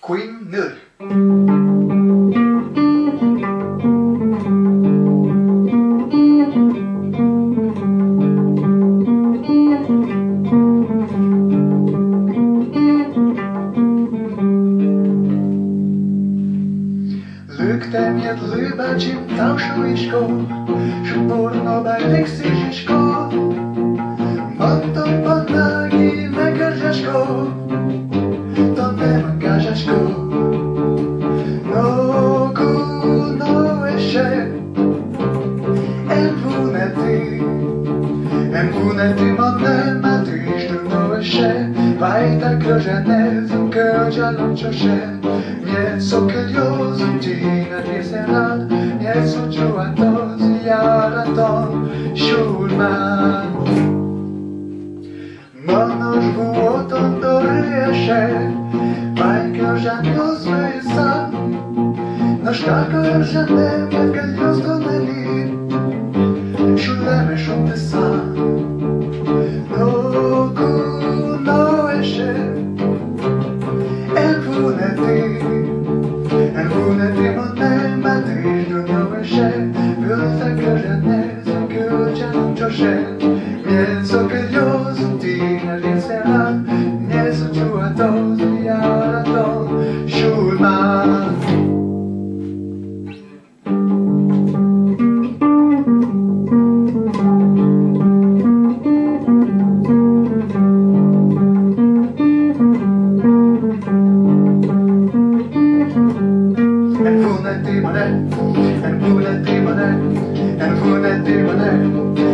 Kvinnor. Lukten je ljubačim taušliško, šporno bajleksiško, moto pod nogi nakržaško, to nema kažaško. Nogu noeše, en puneti monne matištu noeše, vajta krožene zunkođa lončoše, mjeco kljozum tina djeseran, mjeco čuvatos jaraton šulman. Monož vuoton dorješe, vajka njozve san, no štako žane mjetka ljozgo neli, šuleme šute san. Nogu noeše, en puneti monne matištu noeše, vylta krožane zunkođa lončoše, mjeco kljozum tina djeseran, mjeco čuvatos jaraton šulman.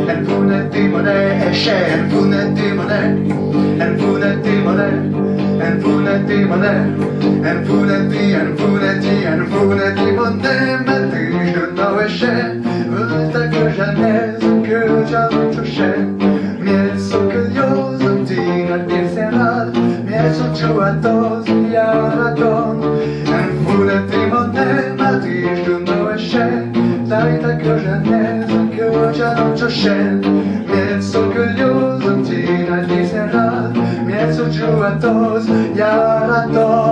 En puneti monne, esce, en puneti monne, matištu noeše, vylta krožane zunkođa lončoše, mjeco kljozum tina djeseran, mjeco čuvatos jaraton. En puneti monne, matištu noeše, vylta krožane zunkođa lončoše, mjeco kljozum tina djeseran, mjeco čuvatos jaraton.